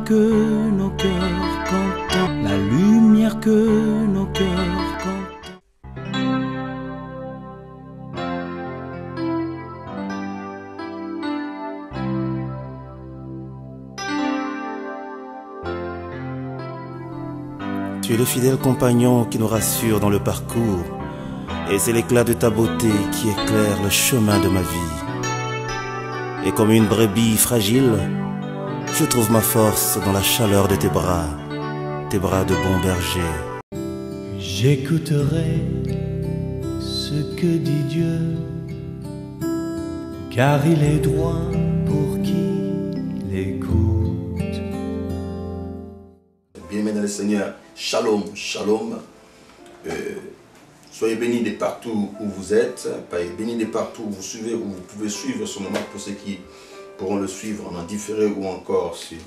que nos cœurs contemplent, la lumière que nos cœurs contemplent. Tu es le fidèle compagnon qui nous rassure dans le parcours, et c'est l'éclat de ta beauté qui éclaire le chemin de ma vie. Et comme une brebis fragile, je trouve ma force dans la chaleur de tes bras de bon berger. J'écouterai ce que dit Dieu, car il est droit pour qui l'écoute. Bien-aimés dans le Seigneur, shalom, shalom. Soyez bénis de partout où vous êtes, bénis de partout où vous suivez, où vous pouvez suivre ce moment pour ceux qui pourront le suivre en différé ou encore sur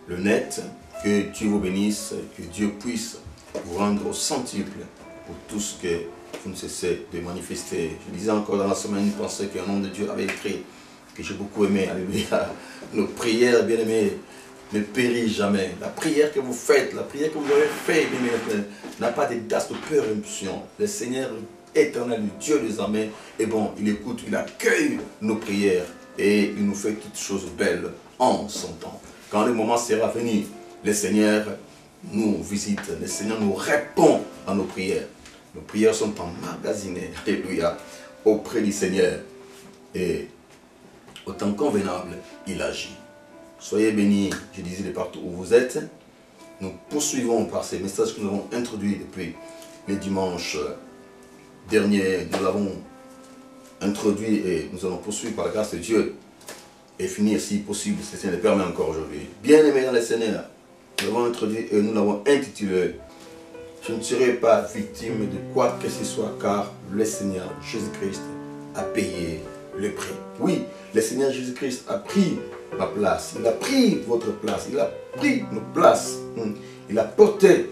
le net. Que Dieu vous bénisse, que Dieu puisse vous rendre au centuple pour tout ce que vous ne cessez de manifester. Je disais encore dans la semaine une pensée qu'un homme de Dieu avait écrit, que j'ai beaucoup aimé, alléluia. Nos prières, bien aimés, ne périssent jamais. La prière que vous faites, la prière que vous avez faite, n'a pas de date de péremption. Le Seigneur éternel, le Dieu des armées, est bon, il écoute, il accueille nos prières et il nous fait toutes choses belles en son temps. Quand le moment sera venu, le Seigneur nous visite, le Seigneur nous répond à nos prières. Nos prières sont emmagasinées, alléluia, auprès du Seigneur. Et au temps convenable, il agit. Soyez bénis, je disais, de partout où vous êtes. Nous poursuivons par ces messages que nous avons introduits depuis les dimanches derniers. Nous l'avons introduit et nous allons poursuivre par la grâce de Dieu et finir si possible, si le Seigneur le permet encore aujourd'hui. Bien-aimés dans le Seigneur, nous l'avons introduit et nous l'avons intitulé « Je ne serai pas victime de quoi que ce soit car le Seigneur Jésus-Christ a payé le prix. » Oui, le Seigneur Jésus-Christ a pris ma place, il a pris votre place, il a pris nos places, il a porté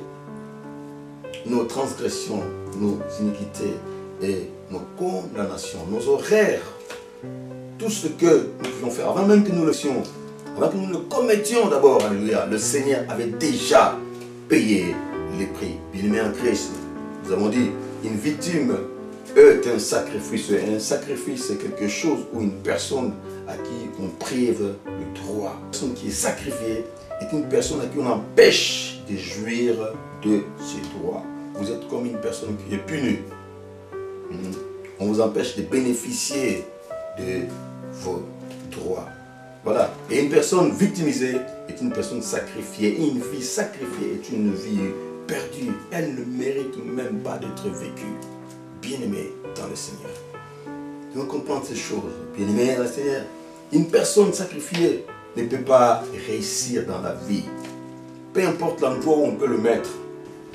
nos transgressions, nos iniquités et nos condamnations, nos horaires, tout ce que nous pouvions faire, avant même que nous le fassions, avant que nous le commettions d'abord, alléluia, le Seigneur avait déjà payé les prix. Bien-aimés en Christ, nous avons dit, une victime est un sacrifice. Un sacrifice, c'est quelque chose ou une personne à qui on prive le droit. Une personne qui est sacrifiée est une personne à qui on empêche de jouir de ses droits. Vous êtes comme une personne qui est punie. On vous empêche de bénéficier de vos droits. Voilà. Et une personne victimisée est une personne sacrifiée. Et une vie sacrifiée est une vie perdue. Elle ne mérite même pas d'être vécue. Bien-aimé dans le Seigneur. Nous devons comprendre ces choses. Bien-aimé dans le Seigneur. Une personne sacrifiée ne peut pas réussir dans la vie. Peu importe l'endroit où on peut le mettre.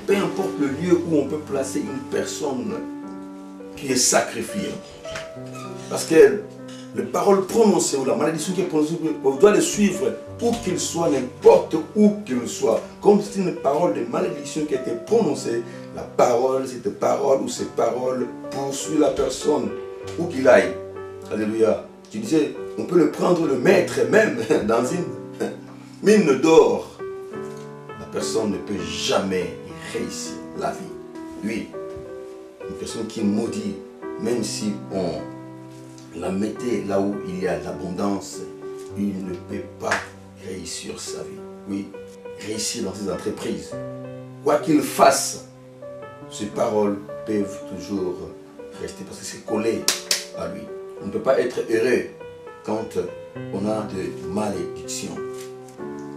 Peu importe le lieu où on peut placer une personne qui est sacrifiée. Parce que les paroles prononcées ou la malédiction qui est prononcée, on doit les suivre où qu'il soit, n'importe où qu'il soit. Comme c'est une parole de malédiction qui a été prononcée, la parole, cette parole ou ces paroles poursuit la personne où qu'il aille. Alléluia. Tu disais, on peut le prendre, le mettre même dans une mine d'or. La personne ne peut jamais réussir la vie. Lui, une personne qui est maudite, même si on la mettait là où il y a l'abondance, il ne peut pas réussir sa vie. Oui, réussir dans ses entreprises. Quoi qu'il fasse, ces paroles peuvent toujours rester parce que c'est collé à lui. On ne peut pas être heureux quand on a des malédictions.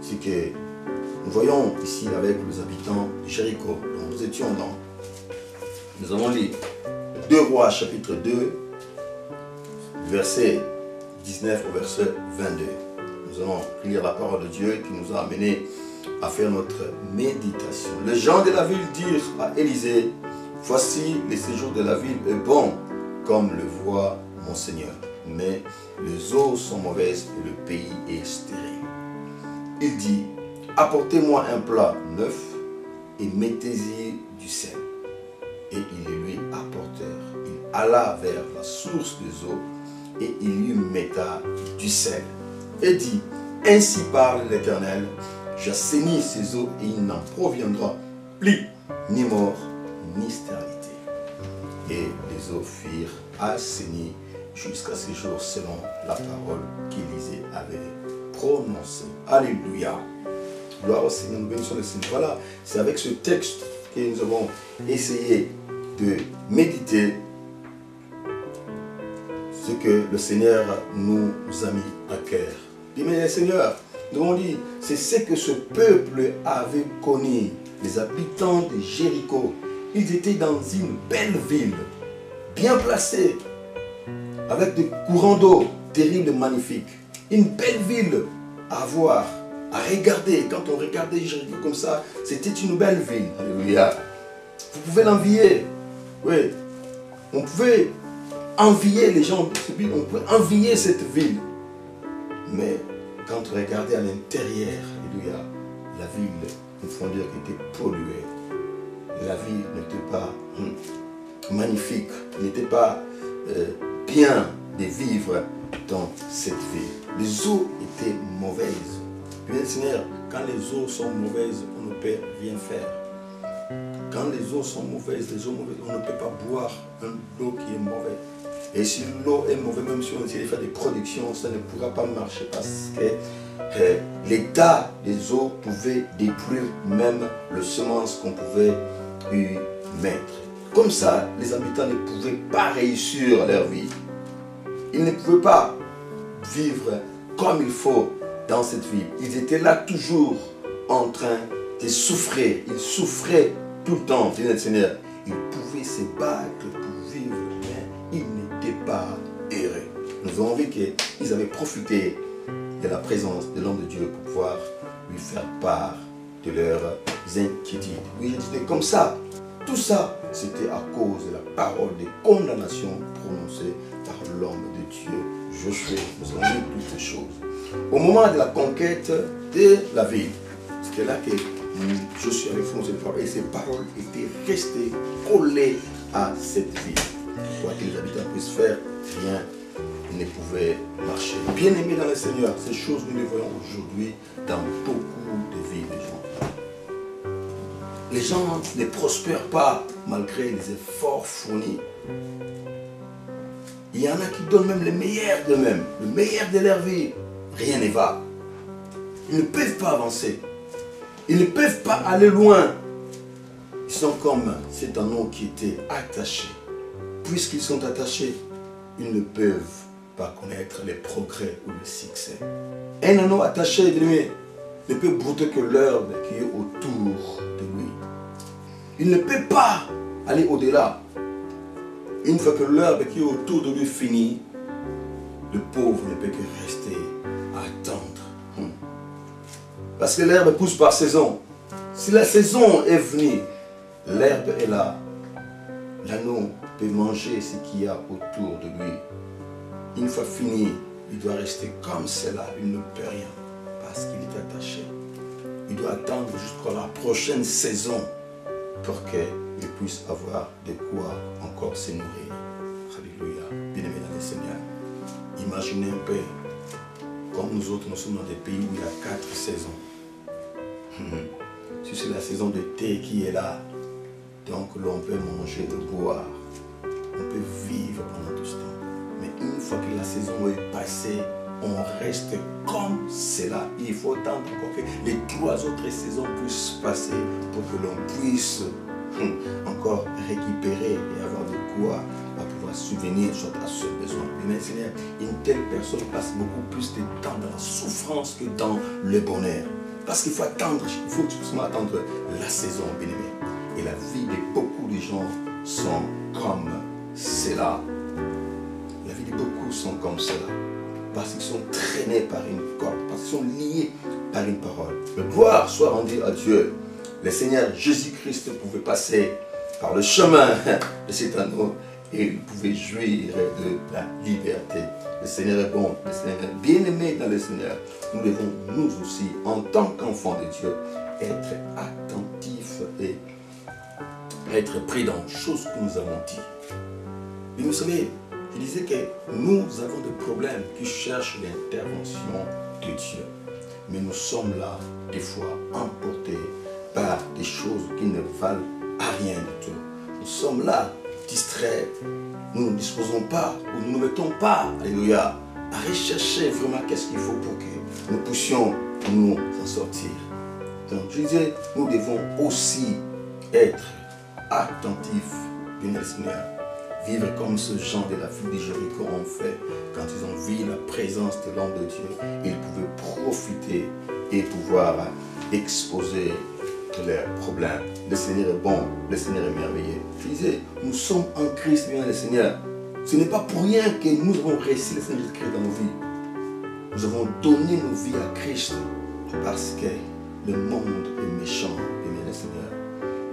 C'est que nous voyons ici avec les habitants de Jéricho, dont nous étions dans. Nous avons lu 2 Rois chapitre 2, verset 19 au verset 22. Nous allons lire la parole de Dieu qui nous a amenés à faire notre méditation. Les gens de la ville dirent à Élisée, « Voici, le séjour de la ville est bon, comme le voit mon Seigneur. Mais les eaux sont mauvaises et le pays est stérile. » Il dit, « Apportez-moi un plat neuf et mettez-y du sel. » Et ils le lui apportèrent. Il alla vers la source des eaux et il lui metta du sel. Et dit, « Ainsi parle l'Éternel, j'assainis ces eaux et il n'en proviendra plus ni mort ni stérilité. Et les eaux furent assainies jusqu'à ce jour selon la parole qu'Élisée avait prononcée. Alléluia. Gloire au Seigneur, nous bénissons le Seigneur. Voilà, c'est avec ce texte que nous avons essayé de méditer ce que le Seigneur nous a mis à cœur. Bien, Seigneur, nous avons dit, c'est ce que ce peuple avait connu, les habitants de Jéricho. Ils étaient dans une belle ville, bien placée, avec des courants d'eau terribles et magnifiques. Une belle ville à voir, à regarder. Quand on regardait Jéricho comme ça, c'était une belle ville. Alléluia. Vous pouvez l'envier. Oui. On pouvait envier les gens de cette ville. On pouvait envier cette ville. Mais quand on regardait à l'intérieur, alléluia, la ville, nous pouvons dire qu'elle était polluée. La ville n'était pas magnifique, n'était pas bien de vivre dans cette ville. Les eaux étaient mauvaises. Bien, Seigneur, quand les eaux sont mauvaises, on ne peut rien faire. Quand les eaux sont mauvaises, on ne peut pas boire une eau qui est mauvaise. Et si l'eau est mauvaise, même si on essaie de faire des productions, ça ne pourra pas marcher parce que l'état des eaux pouvait détruire même le semence qu'on pouvait y mettre. Comme ça, les habitants ne pouvaient pas réussir leur vie. Ils ne pouvaient pas vivre comme il faut dans cette vie. Ils étaient là toujours en train de souffrir. Ils souffraient tout le temps, Seigneur. Ils pouvaient se battre pour vivre, mais ils n'étaient pas heureux. Nous avons vu qu'ils avaient profité de la présence de l'homme de Dieu pour pouvoir lui faire part de leurs inquiétudes. Oui, c'était comme ça. Tout ça, c'était à cause de la parole de condamnation prononcée par l'homme de Dieu, Josué. Nous avons vu toutes ces choses. Au moment de la conquête de la ville, c'était là que Josué avait foncé cette parole et ces paroles étaient restées collées à cette ville. Quoi que les habitants puissent faire, rien ne pouvait marcher. Bien aimés dans le Seigneur, ces choses nous les voyons aujourd'hui dans beaucoup de vies des gens. Les gens ne prospèrent pas malgré les efforts fournis. Il y en a qui donnent même le meilleur d'eux-mêmes, le meilleur de leur vie. Rien ne va. Ils ne peuvent pas avancer. Ils ne peuvent pas aller loin. Ils sont comme cet anneau qui était attaché. Puisqu'ils sont attachés, ils ne peuvent pas connaître les progrès ou le succès. Un anneau attaché de lui ne peut brouter que l'herbe qui est autour de lui. Il ne peut pas aller au-delà. Une fois que l'herbe qui est autour de lui finit, le pauvre ne peut que rester à attendre. Parce que l'herbe pousse par saison. Si la saison est venue, l'herbe est là. L'anneau peut manger ce qu'il y a autour de lui. Une fois fini, il doit rester comme cela. Il ne peut rien parce qu'il est attaché. Il doit attendre jusqu'à la prochaine saison pour qu'il puisse avoir de quoi encore se nourrir. Alléluia. Bien-aimés dans le Seigneur. Imaginez un peu, comme nous autres, nous sommes dans des pays où il y a 4 saisons. Si c'est la saison de thé qui est là, donc l'on peut manger et boire. On peut vivre pendant tout ce temps. Mais une fois que la saison est passée, on reste comme cela. Il faut attendre encore que les 3 autres saisons puissent passer pour que l'on puisse encore récupérer et avoir de quoi pouvoir subvenir à ce besoin. Mais Seigneur, une telle personne passe beaucoup plus de temps dans la souffrance que dans le bonheur. Parce qu'il faut attendre, il faut tout simplement attendre la saison, bien-aimé. Et la vie de beaucoup de gens sont comme cela. La vie de beaucoup sont comme cela. Parce qu'ils sont traînés par une corde, parce qu'ils sont liés par une parole. Que gloire soit rendue à Dieu. Le Seigneur Jésus-Christ pouvait passer par le chemin de cet anneau et il pouvait jouir de la liberté. Le Seigneur est bon, le Seigneur est bien-aimé dans le Seigneur. Nous devons, nous aussi, en tant qu'enfants de Dieu, être attentifs et être prudents, chose que nous avons dit. Et vous savez, je disais que nous avons des problèmes qui cherchent l'intervention de Dieu. mais nous sommes là, des fois, emportés par des choses qui ne valent à rien du tout. Nous sommes là, distraits, nous ne disposons pas, ou nous ne mettons pas, alléluia, à rechercher vraiment qu'est-ce qu'il faut pour que nous puissions nous en sortir. Donc je disais, nous devons aussi être attentifs, bien le Seigneur, vivre comme ce gens de la ville de Jéricho ont fait quand ils ont vu la présence de l'homme de Dieu. Ils pouvaient profiter et pouvoir exposer leurs problèmes. Le Seigneur est bon, le Seigneur est merveilleux. Je disais, nous sommes en Christ, bien le Seigneur. Ce n'est pas pour rien que nous avons réussi le Seigneur Jésus-Christ dans nos vies. Nous avons donné nos vies à Christ parce que le monde est méchant, bien le Seigneur.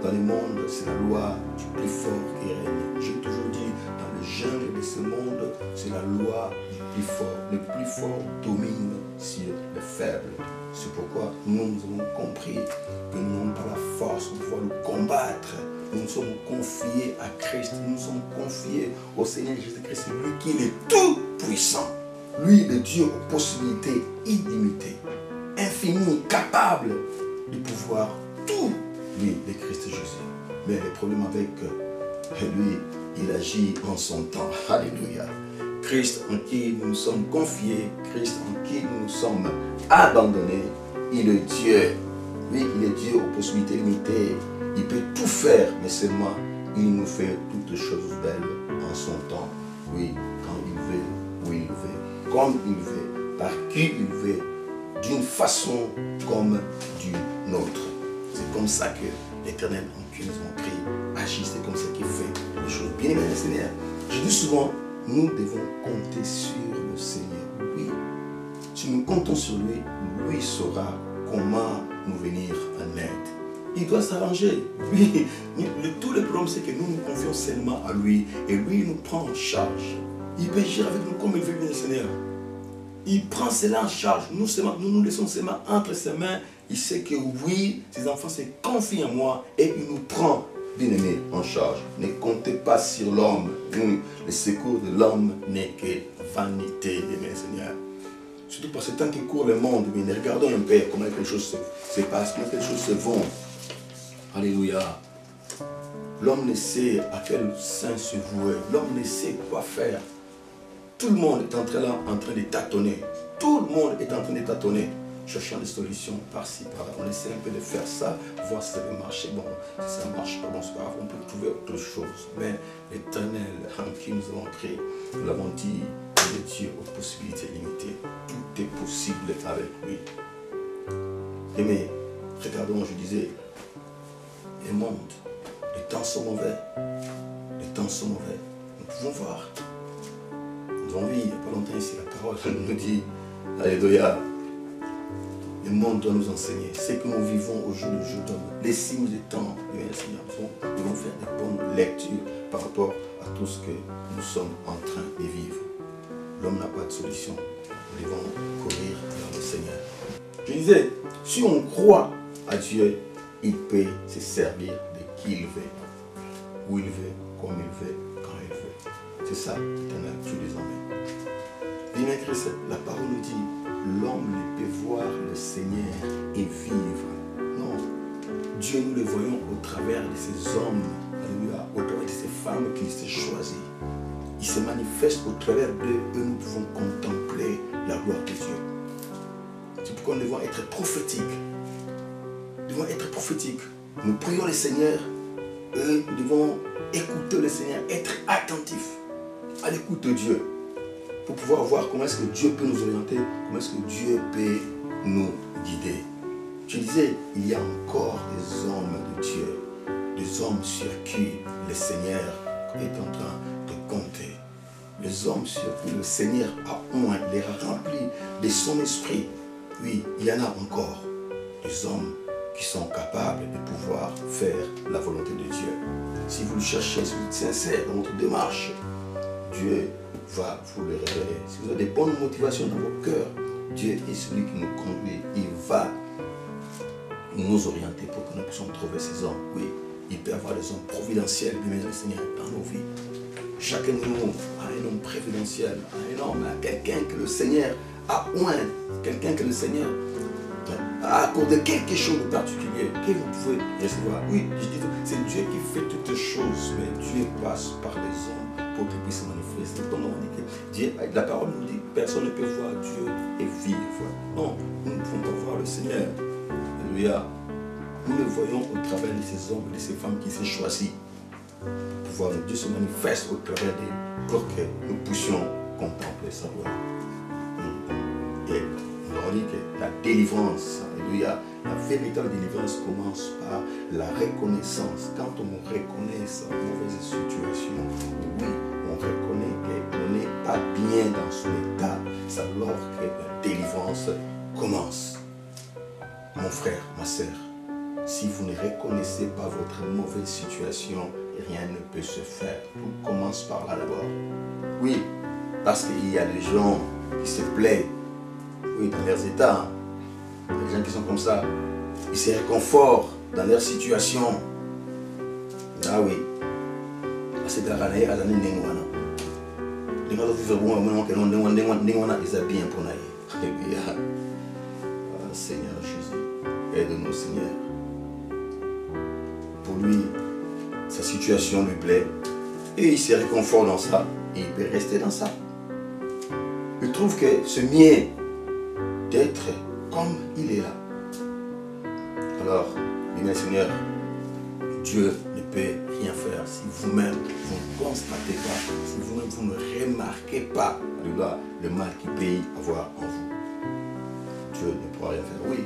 Dans le monde, c'est la loi du plus fort qui règne. J'ai toujours dit, dans le jungle de ce monde, c'est la loi du plus fort. Le plus fort domine sur le faible. C'est pourquoi nous avons compris que nous n'avons pas la force de pouvoir le combattre. Nous nous sommes confiés à Christ. Nous nous sommes confiés au Seigneur Jésus-Christ. C'est lui qui est tout puissant. Lui, le Dieu aux possibilités illimitées, infinies, capable de pouvoir tout. Lui, le Christ Jésus. Mais le problème avec lui, il agit en son temps. Alléluia. Christ en qui nous nous sommes confiés, Christ en qui nous nous sommes abandonnés, il est Dieu. Lui, il est Dieu aux possibilités limitées. Il peut tout faire, mais seulement il nous fait toutes choses belles en son temps. Oui, quand il veut, où il veut, comme il veut, par qui il veut, d'une façon comme d'une autre. C'est comme ça que l'Éternel en qui nous avons créé agit. C'est comme ça qu'il fait les choses. Bien aimé le Seigneur, je dis souvent, nous devons compter sur le Seigneur. Oui, si nous comptons sur lui, lui saura comment nous venir en aide. Il doit s'arranger. Oui, tout le problème, c'est que nous nous confions seulement à lui et lui nous prend en charge. Il peut agir avec nous comme il veut, bien le Seigneur. Il prend cela en charge. Nous nous laissons seulement entre ses mains. Il sait que oui, ses enfants se confient en moi et il nous prend, bien-aimé, en charge. Ne comptez pas sur l'homme. Le secours de l'homme n'est que vanité, bien Seigneur. Surtout parce que tant qu'il court le monde, mais regardons un peu comment quelque chose se passe, comment quelque chose se vend. Alléluia. L'homme ne sait à quel sein se vouer. L'homme ne sait quoi faire. Tout le monde est en train de tâtonner. Tout le monde est en train de tâtonner. Cherchant des solutions par-ci, par-là. On essaie un peu de faire ça, voir si ça va marcher. Bon, si ça ne marche pas, bon, c'est pas grave, on peut trouver autre chose. Mais l'Éternel en qui nous avons créé, nous l'avons dit, il est Dieu aux possibilités limitées. Tout est possible avec lui. Mais regardons, je disais, le monde, les temps sont mauvais. Les temps sont mauvais. Nous pouvons voir. Nous avons vu, il n'y a pas longtemps ici, la parole nous dit, alléluia. Le monde doit nous enseigner. Ce que nous vivons au jour le jour, les signes des temps, nous devons faire de bonnes lectures par rapport à tout ce que nous sommes en train de vivre. L'homme n'a pas de solution. Nous devons courir vers le Seigneur. Je disais, si on croit à Dieu, il peut se servir de qui il veut, où il veut, comme il veut, quand il veut. C'est ça, l'Éternel, Dieu des armées. Bien Christ, la parole nous dit, l'homme ne peut voir le Seigneur et vivre. Non. Dieu, nous le voyons au travers de ces hommes, alléluia, au travers de ces femmes qu'il s'est choisies. Il se manifeste au travers d'eux et nous pouvons contempler la gloire de Dieu. C'est pourquoi nous devons être prophétiques. Nous devons être prophétiques. Nous prions le Seigneur et nous devons écouter le Seigneur, être attentifs à l'écoute de Dieu. Pour pouvoir voir comment est-ce que Dieu peut nous orienter, comment est-ce que Dieu peut nous guider. Je disais, il y a encore des hommes de Dieu, des hommes sur qui le Seigneur est en train de compter. Les hommes sur qui le Seigneur a oint, les a remplis de son esprit. Oui, il y en a encore des hommes qui sont capables de pouvoir faire la volonté de Dieu. Si vous le cherchez, si vous êtes sincère dans votre démarche, Dieu va vous le révéler. Si vous avez des bonnes motivations dans vos cœurs, Dieu est celui qui nous conduit. Il va nous orienter pour que nous puissions trouver ces hommes. Oui, il peut y avoir des hommes providentiels, bien le Seigneur, dans nos vies. Chacun de nous a un homme providentiel, un homme, quelqu'un que le Seigneur a oint, quelqu'un que le Seigneur accorder quelque chose de particulier que vous pouvez recevoir. Oui, je dis, c'est Dieu qui fait toutes choses, mais Dieu passe par les hommes pour qu'il puisse se manifester. Comme on dit que Dieu, la parole nous dit que personne ne peut voir Dieu et vivre. Non, nous ne pouvons pas voir le Seigneur. Alléluia. Nous le voyons au travers de ces hommes et de ces femmes qui s'est choisis pour voir Dieu se manifeste au travers des pour que nous puissions contempler sa gloire. Et on dit que la délivrance, alléluia, la véritable délivrance commence par la reconnaissance. Quand on reconnaît sa mauvaise situation, oui, on reconnaît qu'on n'est pas bien dans son état. C'est alors que la délivrance commence. Mon frère, ma soeur, si vous ne reconnaissez pas votre mauvaise situation, rien ne peut se faire. Tout commence par là d'abord. Oui, parce qu'il y a des gens qui se plaisent, oui, dans leurs états. Il y a des gens qui sont comme ça. Ils se réconfortent dans leur situation. Ah oui. C'est de la ranaï à l'année Néouana. Les gens qui font bon, que Néouana est bien pour naïr. Alléluia. Seigneur Jésus, aide-nous, Seigneur. Pour lui, sa situation lui plaît et il se réconforte dans ça et il peut rester dans ça. Il trouve que c'est mieux d'être comme il est là. Alors, bien Seigneur, Dieu ne peut rien faire si vous-même vous ne constatez pas, si vous-même vous ne remarquez pas le mal qu'il peut y avoir en vous. Dieu ne pourra rien faire. Oui,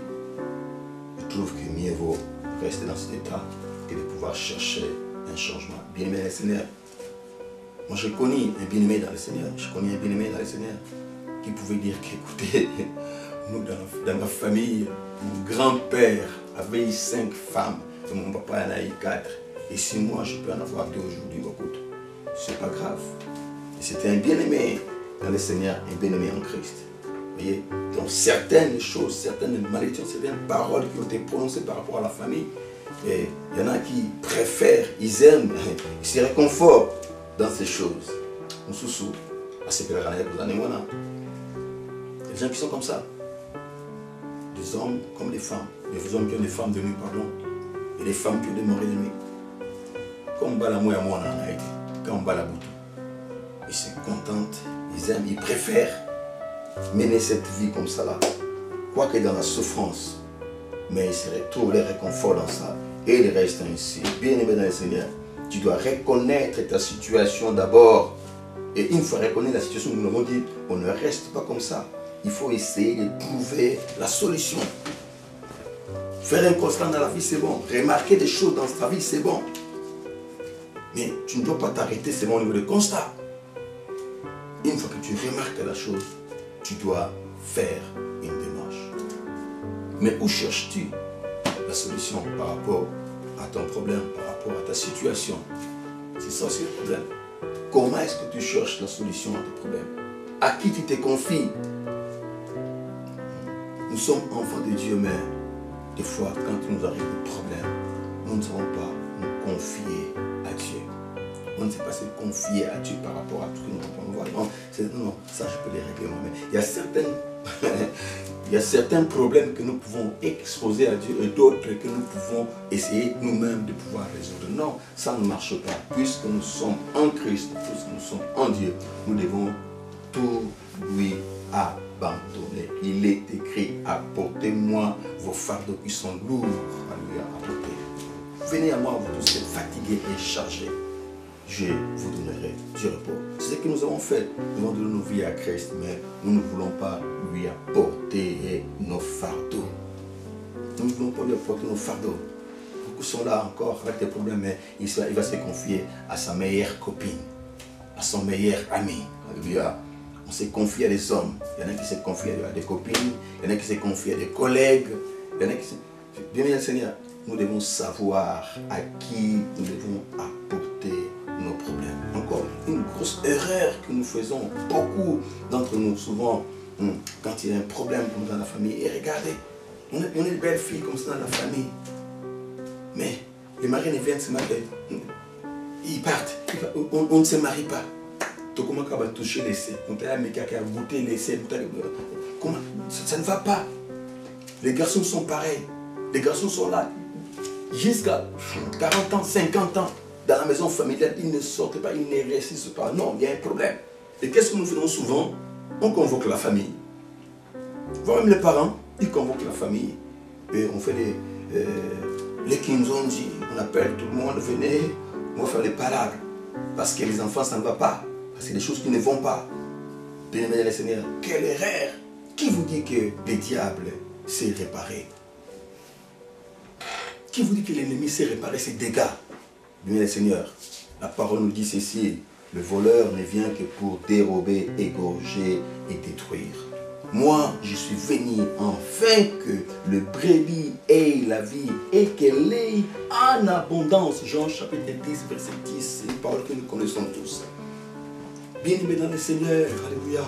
je trouve que mieux vaut rester dans cet état que de pouvoir chercher un changement. Bien-aimé dans le Seigneur. Moi, je connais un bien-aimé dans le Seigneur. Je connais un bien-aimé dans le Seigneur qui pouvait dire qu'écoutez, nous, dans ma famille, mon grand-père avait eu 5 femmes et mon papa en a eu 4. Et si moi, je peux en avoir 2 aujourd'hui, écoute, c'est pas grave. C'était un bien-aimé dans le Seigneur, un bien-aimé en Christ. Vous voyez, donc certaines choses, certaines malédictions, certaines paroles qui ont été prononcées par rapport à la famille, et il y en a qui préfèrent, ils aiment, ils se réconfortent dans ces choses. On se souvient. Il y a des gens qui sont comme ça. Des hommes comme des femmes. Des hommes qui ont des femmes de nuit, pardon. Et des femmes qui ont des maris de nuit. Comme Balamoué à moi en Haïti. Comme Balaboutou. Ils se contentent, ils aiment, ils préfèrent mener cette vie comme ça là. Quoique dans la souffrance. Mais ils se retrouvent les réconfort dans ça. Et ils restent ainsi. Bien aimé dans le Seigneur. Tu dois reconnaître ta situation d'abord. Et une fois reconnaître la situation, nous l'avons dit, on ne reste pas comme ça. Il faut essayer de trouver la solution. Faire un constat dans la vie, c'est bon. Remarquer des choses dans ta vie, c'est bon. Mais tu ne dois pas t'arrêter seulement au niveau du constat. Une fois que tu remarques la chose, tu dois faire une démarche. Mais où cherches-tu la solution par rapport à ton problème, par rapport à ta situation? C'est ça aussi le problème. Comment est-ce que tu cherches la solution à ton problème? À qui tu te confies? Nous sommes enfants de Dieu, mais des fois, quand il nous arrive des problèmes, nous ne savons pas nous confier à Dieu. On ne sait pas se confier à Dieu par rapport à tout ce que nous pouvons voir. Non, ça je peux les régler moi-même. Il y a certains problèmes que nous pouvons exposer à Dieu et d'autres que nous pouvons essayer nous-mêmes de pouvoir résoudre. Non, ça ne marche pas. Puisque nous sommes en Christ, puisque nous sommes en Dieu, nous devons tout lui abandonner. Il est écrit, apportez-moi vos fardeaux qui sont lourds à lui apporter. Venez à moi, vous tous qui êtes fatigués et chargés. Je vous donnerai du repos. C'est ce que nous avons fait. Nous avons donné nos vies à Christ, mais nous ne voulons pas lui apporter nos fardeaux. Nous ne voulons pas lui apporter nos fardeaux. Beaucoup sont là encore avec des problèmes, mais il va se confier à sa meilleure copine, à son meilleur ami. Alléluia. On s'est confié à des hommes. Il y en a qui se confient à des copines, il y en a qui se confient à des collègues, il y en a qui se... Bien, bien, Seigneur, nous devons savoir à qui nous devons apporter nos problèmes. Encore une grosse erreur que nous faisons, beaucoup d'entre nous, souvent, quand il y a un problème dans la famille, et regardez, on est une belle fille comme ça dans la famille, mais les maris ne viennent se marier, ils partent, on ne se marie pas. Comment on va toucher les seins, on va goûter les seins, comment ça ne va pas. Les garçons sont pareils. Les garçons sont là jusqu'à 40 ans, 50 ans. Dans la maison familiale, ils ne sortent pas, ils ne réussissent pas. Non, il y a un problème. Et qu'est-ce que nous faisons souvent? On convoque la famille. Voire même les parents, ils convoquent la famille. Et on fait les kinzonji. On appelle tout le monde, venez, on va faire les parades. Parce que les enfants, ça ne va pas. Parce que des choses qui ne vont pas. Bien-aimés les Seigneurs, quelle erreur! Qui vous dit que le diable sait réparer? Qui vous dit que l'ennemi sait réparer ses dégâts? Bien les Seigneurs, la parole nous dit ceci, le voleur ne vient que pour dérober, égorger et détruire. Moi, je suis venu afin que le brebis ait la vie et qu'elle ait en abondance. Jean chapitre 10, verset 10, c'est une parole que nous connaissons tous. Bien-aimés dans le Seigneur, alléluia.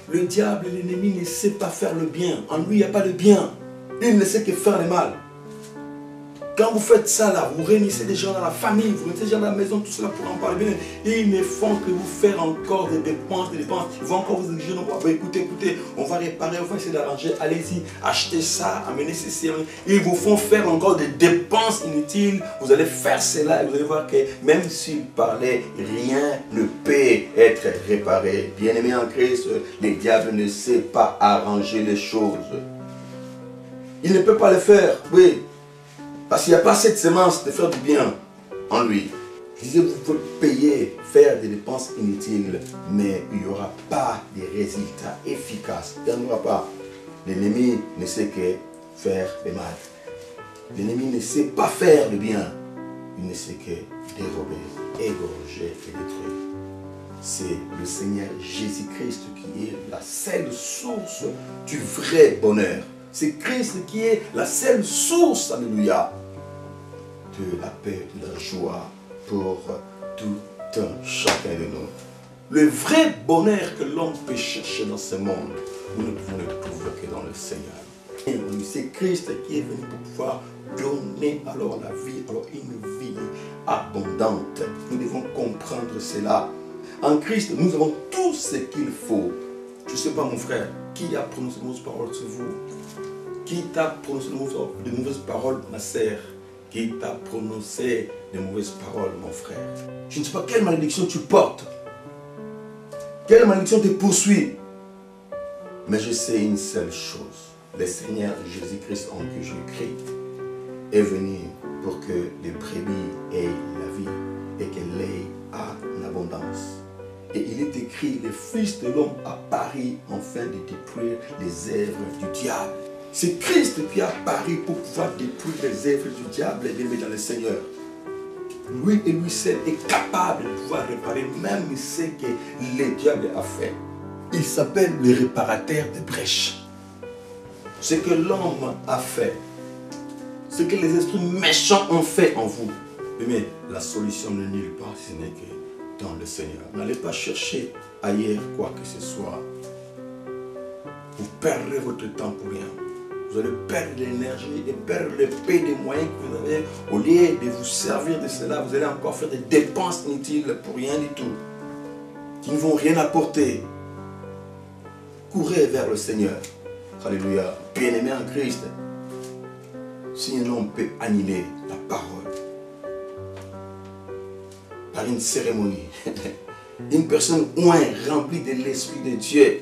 Le diable, l'ennemi ne sait pas faire le bien. En lui, il n'y a pas de bien. Il ne sait que faire le mal. Quand vous faites ça là, vous réunissez des gens dans la famille, vous mettez des gens dans la maison, tout cela pour en parler bien. Et ils ne font que vous faire encore des dépenses, des dépenses. Ils vont encore vous exiger, non, écoutez, on va réparer, on va essayer d'arranger, allez-y, achetez ça, amenez ceci. Ils vous font faire encore des dépenses inutiles. Vous allez faire cela et vous allez voir que même s'ils parlaient, rien ne peut être réparé. Bien-aimé en Christ, le diable ne sait pas arranger les choses. Il ne peut pas le faire, oui. Parce qu'il n'y a pas cette semence de faire du bien en lui. Je disais, vous pouvez payer, faire des dépenses inutiles, mais il n'y aura pas de résultats efficaces. Il n'y aura pas. L'ennemi ne sait que faire le mal. L'ennemi ne sait pas faire le bien. Il ne sait que dérober, égorger et détruire. C'est le Seigneur Jésus-Christ qui est la seule source du vrai bonheur. C'est Christ qui est la seule source, alléluia, de la paix, de la joie pour tout un chacun de nous. Le vrai bonheur que l'homme peut chercher dans ce monde, nous ne pouvons le trouver que dans le Seigneur. C'est Christ qui est venu pour pouvoir donner alors la vie, alors une vie abondante. Nous devons comprendre cela. En Christ, nous avons tout ce qu'il faut. Je ne sais pas, mon frère, qui a prononcé de mauvaises paroles sur vous? Qui t'a prononcé de mauvaises paroles, ma sœur? Qui t'a prononcé de mauvaises paroles, mon frère? Je ne sais pas quelle malédiction tu portes. Quelle malédiction te poursuit. Mais je sais une seule chose. Le Seigneur Jésus-Christ en qui je crie est venu pour que les brebis aient la vie et qu'elle l'ait en abondance. Et il est écrit, le Fils de l'homme apparu afin de détruire les œuvres du diable. C'est Christ qui a apparu pour pouvoir détruire les œuvres du diable et les dans le Seigneur. Lui et lui seul est capable de pouvoir réparer même ce que le diable a fait. Il s'appelle le réparateur de brèches. Ce que l'homme a fait, ce que les esprits méchants ont fait en vous. Mais la solution n'est nulle part, ce n'est que dans le Seigneur. N'allez pas chercher ailleurs quoi que ce soit. Vous perdrez votre temps pour rien. Vous allez perdre l'énergie et perdre le peu des moyens que vous avez. Au lieu de vous servir de cela, vous allez encore faire des dépenses inutiles pour rien du tout. Qui ne vont rien apporter. Courez vers le Seigneur. Alléluia. Bien-aimé en Christ. Si un homme peut annuler la parole par une cérémonie, une personne remplie de l'Esprit de Dieu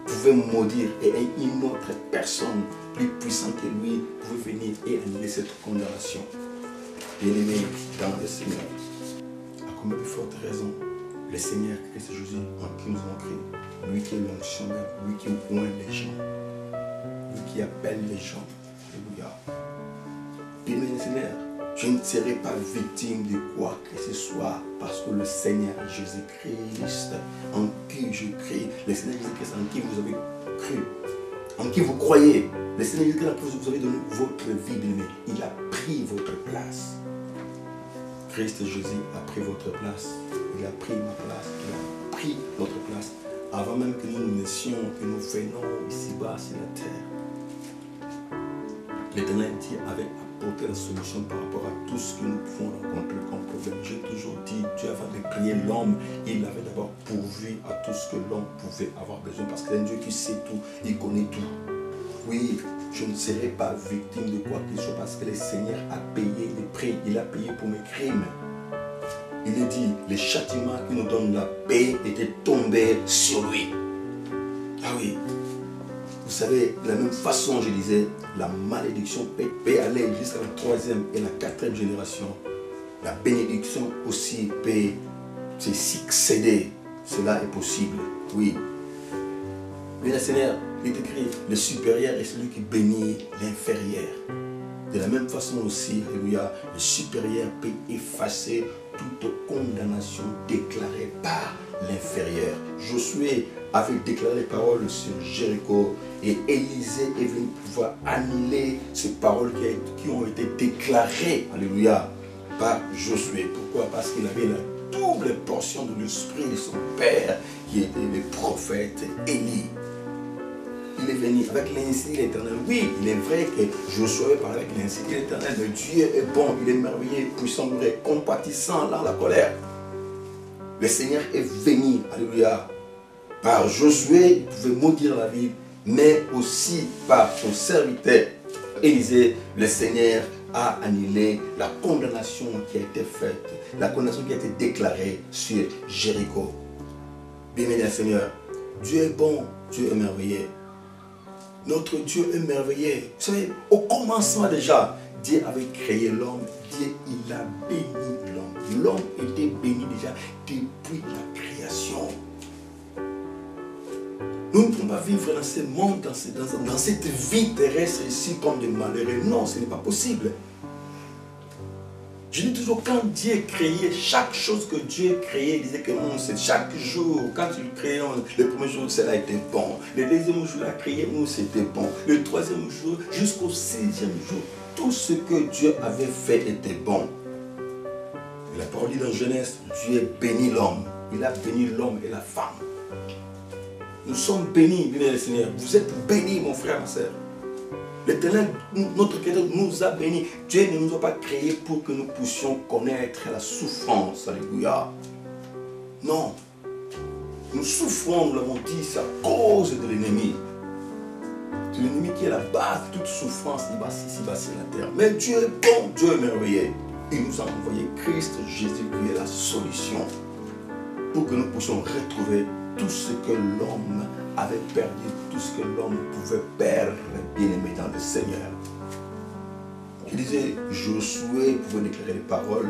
pouvait maudire et une autre personne plus puissante que lui pouvait venir et annuler cette condamnation. Bien-aimé dans le Seigneur, à combien de fortes raisons le Seigneur Christ Jésus en qui nous avons cru, lui qui est l'onction, lui qui oint les gens, lui qui appelle les gens. Alléluia. Bien-aimé Seigneur, je ne serai pas victime de quoi que ce soit parce que le Seigneur Jésus-Christ en qui je crie, le Seigneur Jésus-Christ en qui vous avez cru, en qui vous croyez, le Seigneur Jésus-Christ en qui vous avez donné votre vie, bien-aimé, il a pris votre place. Christ Jésus a pris votre place, il a pris ma place, il a pris notre place avant même que nous naissions, que nous venions ici-bas sur la terre. L'Éternel Dieu avait apporté la solution par rapport à tout ce que nous pouvons rencontrer comme problème. J'ai toujours dit, Dieu avant de créer l'homme, il avait d'abord pourvu à tout ce que l'homme pouvait avoir besoin. Parce que c'est un Dieu qui sait tout, il connaît tout. Oui, je ne serai pas victime de quoi qu'il soit parce que le Seigneur a payé les prix. Il a payé pour mes crimes. Il est dit, les châtiments qui nous donnent la paix étaient tombés sur lui. Ah oui. Vous savez, de la même façon, je disais, la malédiction peut aller jusqu'à la 3e et la 4e génération. La bénédiction aussi peut se succéder. Cela est possible. Oui. Mais le Seigneur, il est écrit, le supérieur est celui qui bénit l'inférieur. De la même façon aussi, alléluia, le supérieur peut effacer toute condamnation déclarée par l'inférieur. Josué avait déclaré les paroles sur Jéricho et Élisée est venu pouvoir annuler ces paroles qui ont été déclarées, alléluia, par Josué. Pourquoi? Parce qu'il avait la double portion de l'esprit de son père qui était le prophète Élie. Il est venu avec l'insigne éternel. Oui, il est vrai que Josué parlait avec l'insigne éternel, mais Dieu est bon, il est merveilleux, puissant, compatissant dans la colère. Le Seigneur est venu, alléluia, par Josué, il pouvait maudire la ville, mais aussi par son serviteur Élisée, le Seigneur a annulé la condamnation qui a été faite, la condamnation qui a été déclarée sur Jéricho. Bien-aimé Seigneur, Dieu est bon, Dieu est merveilleux. Notre Dieu est merveilleux. Vous savez, au commencement déjà, Dieu avait créé l'homme. Dieu, il a béni l'homme. L'homme était béni déjà depuis la création. Nous ne pouvons pas vivre dans ce monde, dans cette vie terrestre ici comme des malheureux. Non, ce n'est pas possible. Je dis toujours, quand Dieu créait, chaque chose que Dieu créait, il disait que non, c'est chaque jour, quand il créait, le premier jour, cela était bon. Le deuxième jour, il a créé, nous, c'était bon. Le troisième jour, jusqu'au 6e jour, tout ce que Dieu avait fait était bon. Et la parole dit dans Genèse, Dieu bénit l'homme. Il a béni l'homme et la femme. Nous sommes bénis, bien le Seigneur. Vous êtes bénis, mon frère, ma soeur. L'Éternel, notre Créateur, nous a bénis. Dieu ne nous a pas créés pour que nous puissions connaître la souffrance. Alléluia. Non. Nous souffrons, nous l'avons dit, c'est à cause de l'ennemi. C'est l'ennemi qui est la base de toute souffrance ici-bas sur la terre. Mais Dieu est bon, Dieu est merveilleux. Il nous a envoyé Christ Jésus qui est la solution pour que nous puissions retrouver tout ce que l'homme avait perdu, tout ce que l'homme pouvait perdre, bien-aimé dans le Seigneur. Je disais, Josué pouvait déclarer les paroles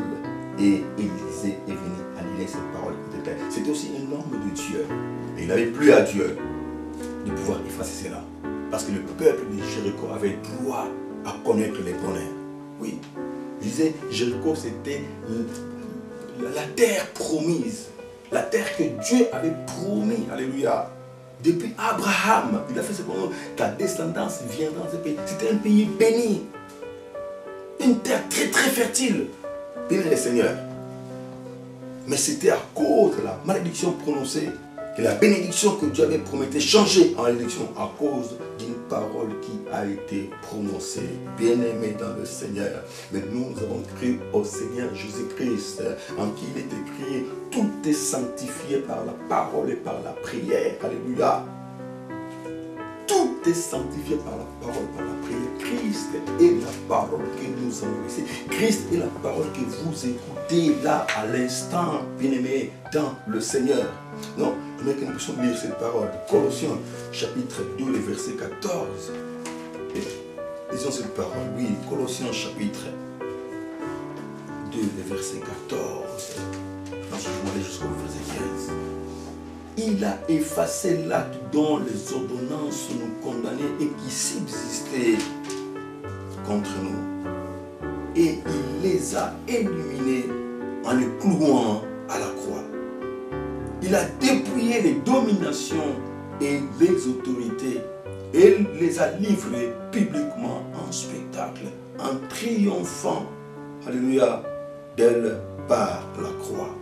et Élisée est venu annuler ces paroles. C'était aussi un homme de Dieu. Et il n'avait plus à Dieu de pouvoir effacer cela. Parce que le peuple de Jéricho avait droit à connaître les bonheurs. Oui. Je disais, Jéricho c'était la terre promise. La terre que Dieu avait promis. Alléluia. Depuis Abraham, il a fait ce qu'on ta descendance viendra dans ce pays. C'était un pays béni. Une terre très très fertile. Béni le Seigneur. Mais c'était à cause de la malédiction prononcée que la bénédiction que Dieu avait promis changée en malédiction à cause d'une parole qui a été prononcée. Bien-aimé dans le Seigneur. Mais nous avons cru au Seigneur Jésus-Christ, en qui il est écrit, tout est sanctifié par la parole et par la prière. Alléluia. Tout est sanctifié par la parole, par la prière. Christ est la parole que nous avons laissée. Christ est la parole que vous écoutez là à l'instant, bien-aimé dans le Seigneur. Non, je veux que nous puissions lire cette parole. Colossiens chapitre 2, le verset 14. Lisons cette parole. Oui, Colossiens chapitre 2, le verset 14. Ensuite, je vais aller jusqu'au verset 15. Il a effacé l'acte dont les ordonnances nous condamnaient et qui subsistaient contre nous. Et il les a éliminés en les clouant à la croix. Il a dépouillé les dominations et les autorités et les a livrées publiquement en spectacle, en triomphant, alléluia, d'elle par la croix.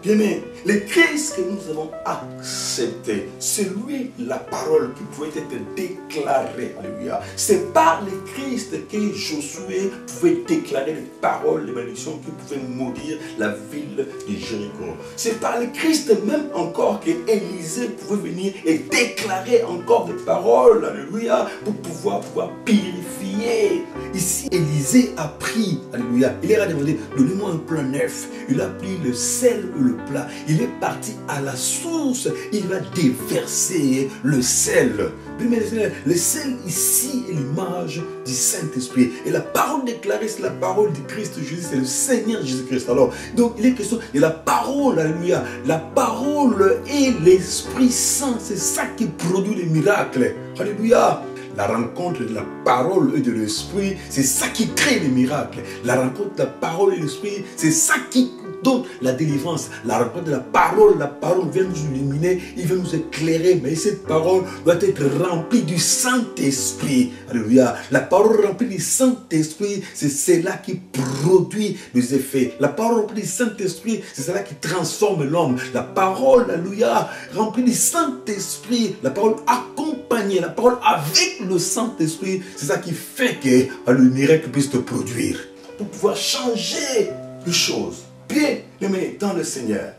Bien aimé, le Christ que nous avons accepté, c'est lui la parole qui pouvait être déclarée. Alléluia. C'est par le Christ que Josué pouvait déclarer les paroles, les malédictions qui pouvaient maudire la ville de Jéricho. C'est par le Christ même encore que Élisée pouvait venir et déclarer encore des paroles. Alléluia. Pour pouvoir purifier. Ici, Élisée a pris, alléluia, il leur a demandé, donnez-moi un plat neuf. Il a pris le sel et le plat. Il est parti à la source. Il va déverser le sel. Le sel ici est l'image du Saint-Esprit. Et la parole déclarée, c'est la parole du Christ Jésus, c'est le Seigneur Jésus-Christ. Alors, donc il est question de la parole, alléluia. La parole et l'Esprit Saint, c'est ça qui produit les miracles. Alléluia. La rencontre de la parole et de l'esprit, c'est ça qui crée les miracles. La rencontre de la parole et de l'esprit, c'est ça qui donne la délivrance. La rencontre de la parole vient nous illuminer, il vient nous éclairer. Mais cette parole doit être remplie du Saint-Esprit. Alléluia. La parole remplie du Saint-Esprit, c'est celle-là qui produit des effets. La parole remplie du Saint-Esprit, c'est celle-là qui transforme l'homme. La parole, alléluia, remplie du Saint-Esprit, la parole accompagnée, la parole avec le Saint-Esprit, c'est ça qui fait que le miracle puisse te produire. Pour pouvoir changer les choses. Bien aimé dans le Seigneur.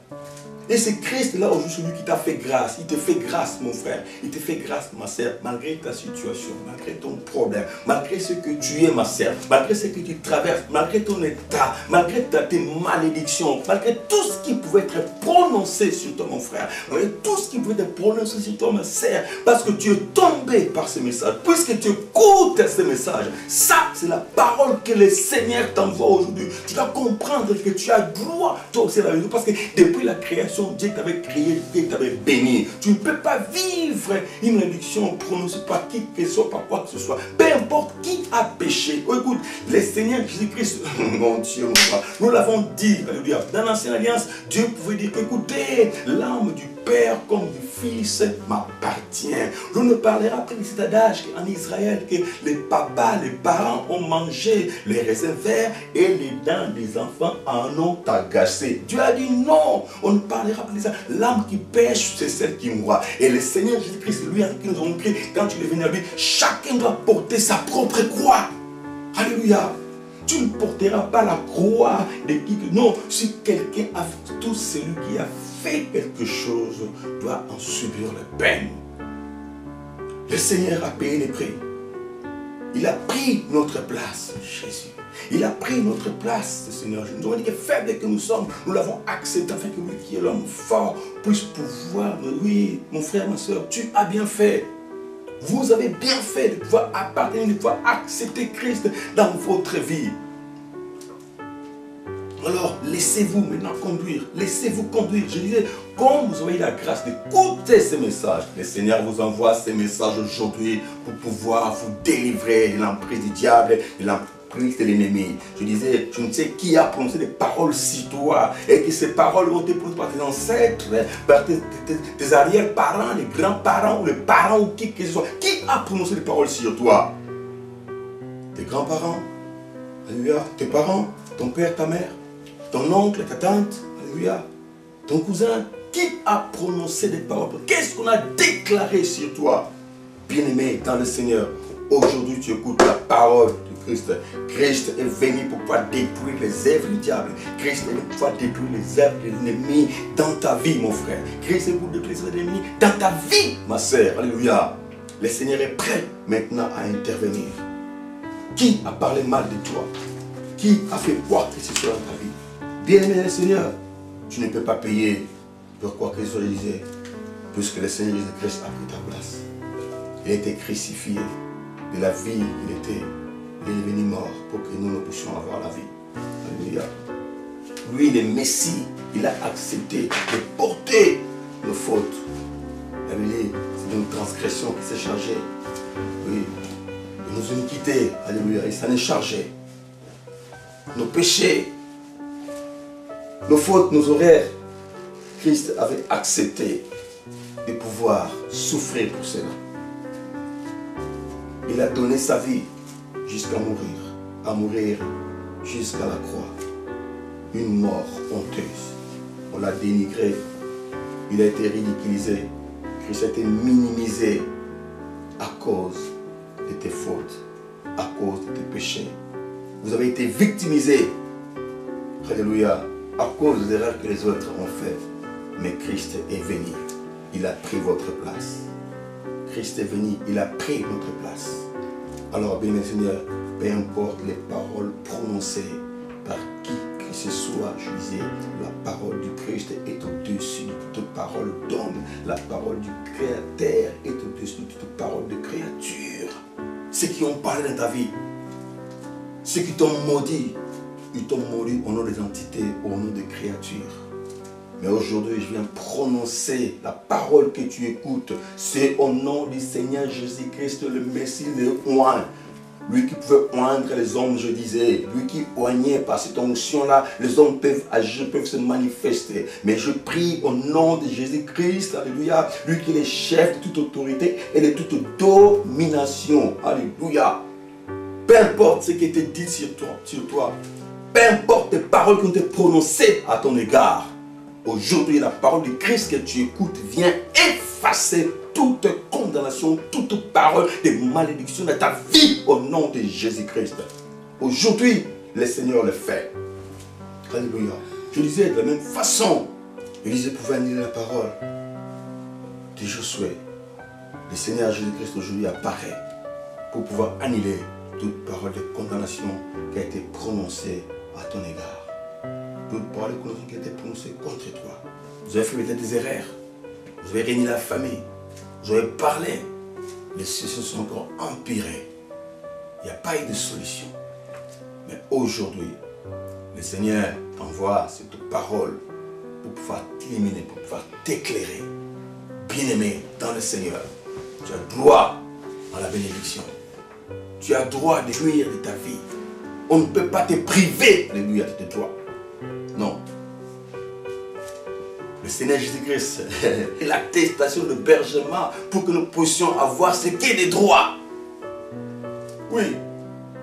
Et c'est Christ là aujourd'hui, celui qui t'a fait grâce. Il te fait grâce, mon frère. Il te fait grâce, ma sœur, malgré ta situation, malgré ton problème, malgré ce que tu es, ma sœur, malgré ce que tu traverses, malgré ton état, malgré tes malédictions, malgré tout ce qui pouvait être prononcé sur toi, mon frère, malgré tout ce qui pouvait être prononcé sur toi, ma sœur, parce que tu es tombé par ce message, puisque tu écoutes ce message. Ça, c'est la parole que le Seigneur t'envoie aujourd'hui. Tu dois comprendre que tu as droit, toi aussi, la vie, parce que depuis la création, Dieu t'avait créé, Dieu t'avait béni. Tu ne peux pas vivre une malédiction prononcée par qui que ce soit, par quoi que ce soit. Peu importe qui a péché. Oh, écoute, le Seigneur Jésus-Christ, mon Dieu, nous l'avons dit, alléluia. Dans l'Ancienne Alliance, Dieu pouvait dire, écoutez, l'âme du Père comme du Fils m'appartient. On ne parlera pas de cet adage en Israël que les papas, les parents ont mangé les raisins verts et les dents des enfants en ont agacé. Dieu a dit non, on ne parlera pas de ça. L'âme qui pêche, c'est celle qui mourra. Et le Seigneur Jésus-Christ, lui, qui nous a montré, quand il est venu à lui, chacun doit porter sa propre croix. Alléluia. Tu ne porteras pas la croix de qui que non. Si quelqu'un a fait, tout celui qui a fait quelque chose doit en subir les peines. Le Seigneur a payé les prix. Il a pris notre place, Jésus. Il a pris notre place, le Seigneur. Nous avons dit que faibles que nous sommes, nous l'avons accepté afin que lui qui est l'homme fort puisse pouvoir. Oui, mon frère, ma soeur, tu as bien fait. Vous avez bien fait de pouvoir appartenir, de pouvoir accepter Christ dans votre vie. Alors, laissez-vous maintenant conduire. Laissez-vous conduire. Je disais, comme vous avez eu la grâce d'écouter ces messages, le Seigneur vous envoie ces messages aujourd'hui pour pouvoir vous délivrer de l'emprise du diable, de l'emprise de l'ennemi. Je disais, je ne sais qui a prononcé des paroles sur toi et que ces paroles ont été prononcées par tes ancêtres, par tes arrière-parents, les grands-parents ou les parents ou qui que ce soit. Qui a prononcé des paroles sur toi? Tes grands-parents, alléluia, tes parents, ton père, ta mère, ton oncle, ta tante, alléluia, ton cousin. Qui a prononcé des paroles? Qu'est-ce qu'on a déclaré sur toi? Bien-aimé dans le Seigneur, aujourd'hui tu écoutes la parole de Christ. Christ est venu pour pouvoir détruire les œuvres du diable. Christ est venu pour pouvoir détruire les œuvres de l'ennemi dans ta vie, mon frère. Christ est venu pour détruire les œuvres de l'ennemi dans ta vie, ma sœur. Alléluia. Le Seigneur est prêt maintenant à intervenir. Qui a parlé mal de toi? Qui a fait quoi que ce soit dans ta vie? Bien-aimé le Seigneur, tu ne peux pas payer pour quoi que ce soit, puisque le Seigneur Jésus-Christ a pris ta place. Il a été crucifié. De la vie, il est venu mort pour que nous puissions avoir la vie. Alléluia. Lui, le Messie, il a accepté de porter nos fautes. C'est une transgression qui s'est chargée. Oui. De nos iniquités. Alléluia. Il s'en est chargé. Nos péchés, nos fautes, nos horaires. Christ avait accepté de pouvoir souffrir pour cela. Il a donné sa vie jusqu'à mourir jusqu'à la croix. Une mort honteuse. on l'a dénigré, il a été ridiculisé, Christ a été minimisé à cause de tes fautes, à cause de tes péchés. Vous avez été victimisé, alléluia, à cause des erreurs que les autres ont fait. Mais Christ est venu, il a pris votre place. Christ est venu, il a pris notre place. Alors, bien Seigneur, peu importe les paroles prononcées par qui que ce soit, je disais, la parole du Christ est au-dessus de toute parole d'homme. La parole du Créateur est au-dessus de toute parole de créature. Ceux qui ont parlé dans ta vie, ceux qui t'ont maudit, ils t'ont maudit au nom des entités, au nom des créatures. Mais aujourd'hui, je viens prononcer la parole que tu écoutes. C'est au nom du Seigneur Jésus-Christ, le Messie, le oint. Lui qui pouvait oindre les hommes, je disais. Lui qui oignait par cette onction-là, les hommes peuvent agir, peuvent se manifester. Mais je prie au nom de Jésus-Christ, alléluia. Lui qui est le chef de toute autorité et de toute domination. Alléluia. Peu importe ce qui était dit sur toi. Peu importe les paroles qui ont été prononcées à ton égard. Aujourd'hui, la parole du Christ que tu écoutes vient effacer toute condamnation, toute parole de malédiction de ta vie au nom de Jésus-Christ. Aujourd'hui, le Seigneur le fait. Alléluia. Je disais de la même façon, Élisée pouvait annuler la parole de Josué. Le Seigneur Jésus-Christ aujourd'hui apparaît pour pouvoir annuler toute parole de condamnation qui a été prononcée à ton égard. Toute parole de condamnation qui a été prononcée contre toi. Vous avez fait peut-être des erreurs. Vous avez régné la famille. Vous avez parlé. Les situations sont encore empirées. Il n'y a pas eu de solution. Mais aujourd'hui, le Seigneur t'envoie cette parole pour pouvoir t'illuminer, pour pouvoir t'éclairer. Bien-aimé dans le Seigneur, tu as droit à la bénédiction. Tu as droit de jouir de ta vie. On ne peut pas te priver, alléluia, de tes droits. Non. Le Seigneur Jésus-Christ est l'attestation de bergement pour que nous puissions avoir ce qui est des droits. Oui.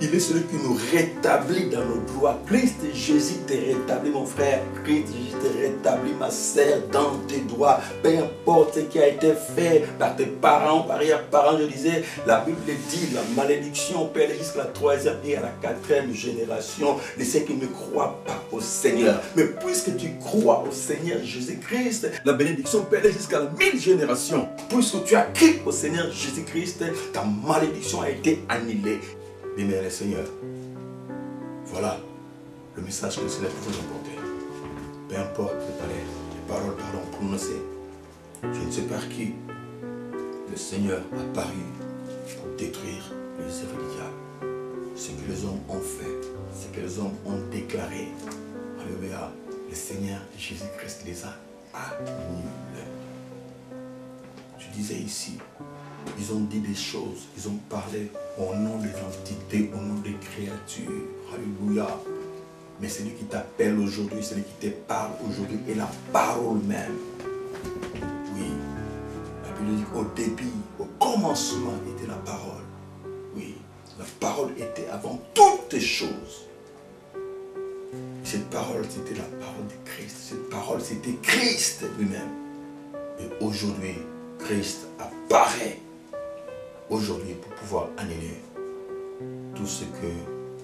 Il est celui qui nous rétablit dans nos droits. Christ Jésus te rétablit, mon frère. Christ Jésus te rétablit, ma sœur, dans tes droits. Peu importe ce qui a été fait par tes parents, par arrière-parents, je disais, la Bible dit, la malédiction peut aller jusqu'à la 3e et à la 4e génération de ceux qui ne croient pas au Seigneur. Mais puisque tu crois au Seigneur Jésus-Christ, la bénédiction peut aller jusqu'à la 1000 générations. Puisque tu as crié au Seigneur Jésus-Christ, ta malédiction a été annulée. Bien-aimé le Seigneur, voilà le message que le Seigneur peut vous emporter. Peu importe les paroles prononcées, je ne sais par qui le Seigneur a paru pour détruire les œuvres du diable. Ce que les hommes ont fait, ce que les hommes ont déclaré, alléluia, le Seigneur Jésus-Christ les a annulés. Je disais ici, ils ont dit des choses, ils ont parlé au nom des entités, au nom des créatures. Alléluia. Mais celui qui t'appelle aujourd'hui, celui qui te parle aujourd'hui est la parole même. Oui. La Bible dit qu'au début, au commencement était la parole. Oui. La parole était avant toutes les choses. Cette parole, c'était la parole de Christ. Cette parole, c'était Christ lui-même. Et aujourd'hui, Christ apparaît. Aujourd'hui, pour pouvoir annuler tout ce que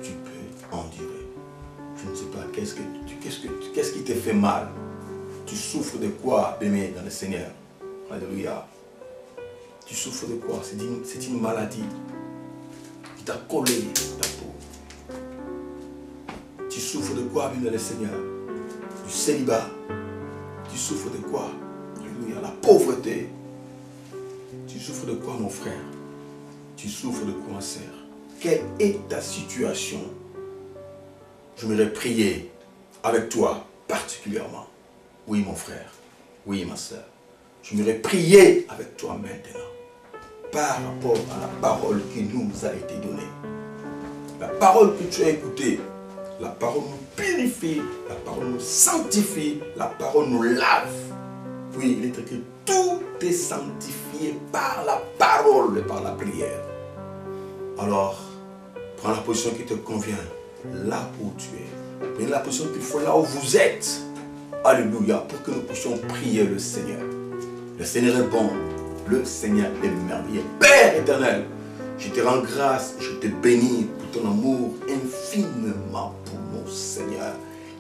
tu peux endurer. Je ne sais pas, qu'est-ce qui te fait mal? Tu souffres de quoi, bien-aimé dans le Seigneur? Alléluia. Tu souffres de quoi? C'est une maladie qui t'a collé ta peau. Tu souffres de quoi, bien dans le Seigneur? Du célibat. Tu souffres de quoi? Alléluia. La pauvreté. Tu souffres de quoi, mon frère? Tu souffres de quoi, sœur? Quelle est ta situation? J'aimerais prier avec toi particulièrement. Oui, mon frère. Oui, ma sœur. J'aimerais prier avec toi maintenant. Par rapport à la parole qui nous a été donnée. La parole que tu as écoutée. La parole nous purifie. La parole nous sanctifie. La parole nous lave. Oui, il est écrit, tout est sanctifié par la parole et par la prière. Alors, prends la position qui te convient, là où tu es. Prenez la position qu'il faut là où vous êtes. alléluia, pour que nous puissions prier le Seigneur. Le Seigneur est bon, le Seigneur est merveilleux. Père éternel, je te rends grâce, je te bénis pour ton amour infiniment pour mon Seigneur.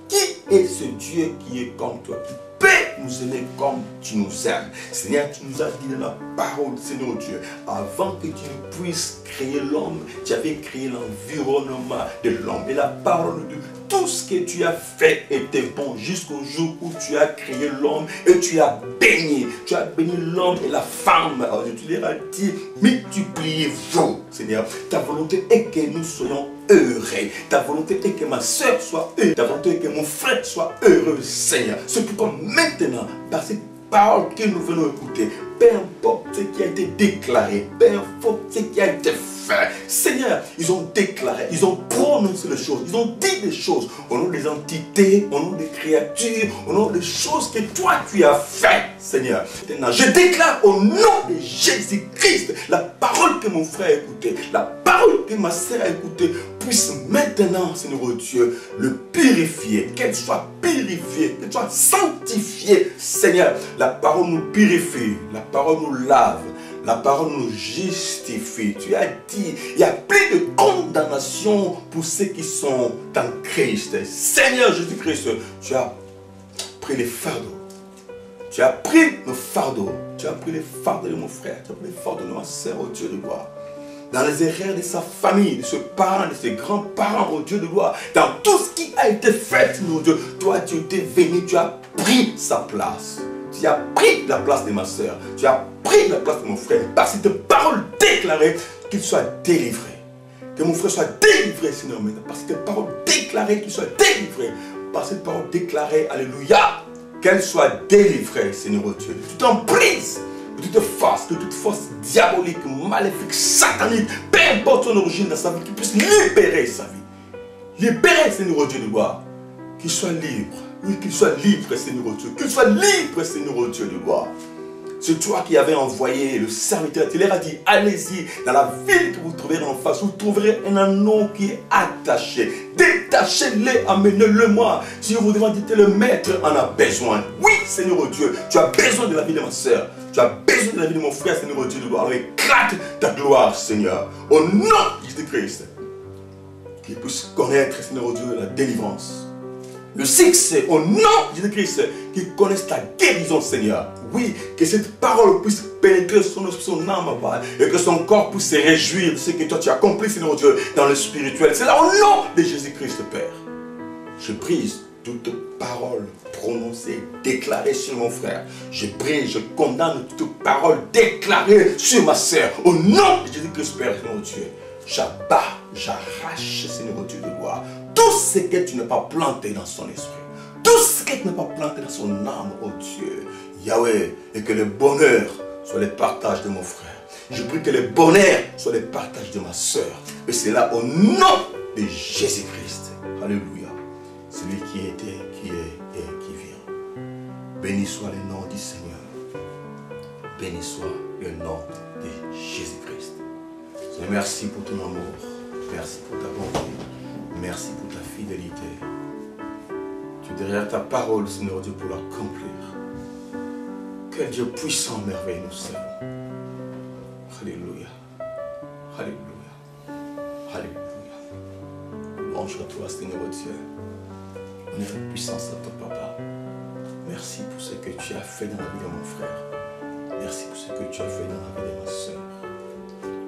Qui est ce Dieu qui est comme toi, qui peut nous aimer comme tu nous aimes? Seigneur, tu nous as dit dans la parole, Seigneur Dieu, avant que tu ne puisses créer l'homme, tu avais créé l'environnement de l'homme. Et la parole de tout ce que tu as fait était bon jusqu'au jour où tu as créé l'homme et tu as béni. Tu as béni l'homme et la femme. Alors, tu leur as dit, multipliez-vous, Seigneur. Ta volonté est que nous soyons heureux. Ta volonté est que ma soeur soit heureuse. Ta volonté est que mon frère soit heureux, Seigneur. C'est pourquoi maintenant, par cette parole que nous venons écouter, peu importe ce qui a été déclaré, peu importe ce qui a été fait, Seigneur, ils ont déclaré, ils ont prononcé les choses, ils ont dit des choses au nom des entités, au nom des créatures, au nom des choses que toi tu as fait, Seigneur. Maintenant, je déclare au nom de Jésus-Christ, la parole que mon frère a écoutée, la parole que ma sœur a écoutée, puisse maintenant, Seigneur Dieu, le purifier, qu'elle soit purifiée, qu'elle soit sanctifiée, Seigneur. La parole nous purifie, la parole nous lave, la parole nous justifie. Tu as dit, il n'y a plus de condamnation pour ceux qui sont en Christ. Seigneur Jésus-Christ, tu as pris les fardeaux. Tu as pris le fardeau. Tu as pris les fardeaux de mon frère. Tu as pris les fardeaux de ma soeur, au Dieu de gloire. Dans les erreurs de sa famille, de ses parents, de ses grands-parents, au Dieu de gloire. Dans tout ce qui a été fait, mon Dieu. Toi, tu es venu, tu as pris sa place. Tu as pris la place de ma soeur. Tu as pris la place de mon frère. Par cette parole déclarée, qu'il soit délivré. Que mon frère soit délivré, Seigneur. Par cette parole déclarée, qu'il soit délivré. Par cette parole déclarée, alléluia. Qu'elle soit délivrée, Seigneur Dieu. De toute emprise, de toute force diabolique, maléfique, satanique, peu importe son origine dans sa vie, qu'il puisse libérer sa vie. Libérer, Seigneur Dieu de gloire. Qu'il soit libre. Oui, qu'il soit libre, Seigneur Dieu. Qu'il soit libre, Seigneur Dieu de gloire. C'est toi qui avais envoyé le serviteur. Tu leur as dit, allez-y, dans la ville que vous trouverez en face, vous trouverez un anneau qui est attaché. Détachez-le, amenez-le moi. Si vous demandez, le maître en a besoin. Oui, Seigneur Dieu, tu as besoin de la vie de ma soeur. Tu as besoin de la vie de mon frère, Seigneur Dieu de gloire. Alors éclate ta gloire, Seigneur. Au nom de Jésus-Christ. Qu'il puisse connaître, Seigneur Dieu, la délivrance. Le succès, au nom de Jésus-Christ, qu'ils connaissent ta guérison, Seigneur. Oui, que cette parole puisse pénétrer son âme, et que son corps puisse se réjouir de ce que toi tu as accompli, Seigneur Dieu, dans le spirituel. C'est là au nom de Jésus-Christ, Père. Je brise toute parole prononcée, déclarée sur mon frère. Je brise, je condamne toute parole déclarée sur ma sœur. Au nom de Jésus-Christ, Père, Seigneur Dieu. J'abats, j'arrache, Seigneur Dieu de gloire, tout ce que tu n'as pas planté dans son esprit, tout ce que tu n'as pas planté dans son âme, oh Dieu, Yahweh, et que le bonheur soit le partage de mon frère. Je prie que le bonheur soit le partage de ma soeur. Et c'est là au nom de Jésus-Christ. Alléluia. Celui qui était, qui est et qui vient. Béni soit le nom du Seigneur. Béni soit le nom de Jésus-Christ. Seigneur, merci pour ton amour. Merci pour ta bonté. Merci pour ta fidélité. Tu es derrière ta parole, Seigneur Dieu, pour l'accomplir. Quel Dieu puissant, merveilleux, nous servons. Alléluia. Alléluia. Alléluia. Louange à toi, Seigneur Dieu. Honneur et puissance à ton Papa. Merci pour ce que tu as fait dans la vie de mon frère. Merci pour ce que tu as fait dans la vie de ma soeur.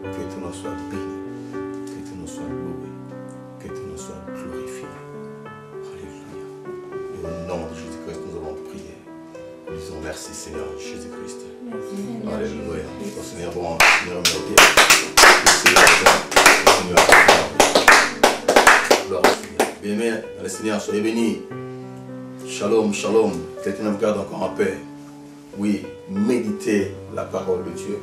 Que ton nom soit béni. Que ton nom soit loué. Que ton nom soit glorifié. Alléluia. Et au nom de Jésus-Christ, nous avons prié. Nous disons merci, Seigneur Jésus-Christ. Alléluia. Ton Seigneur bon, Seigneur merveilleux. Seigneur, gloire au Seigneur. Bien-aimé, le Seigneur, soyez bénis. Shalom, shalom. Quelqu'un nous regarde encore en paix. Oui, méditez la parole de Dieu.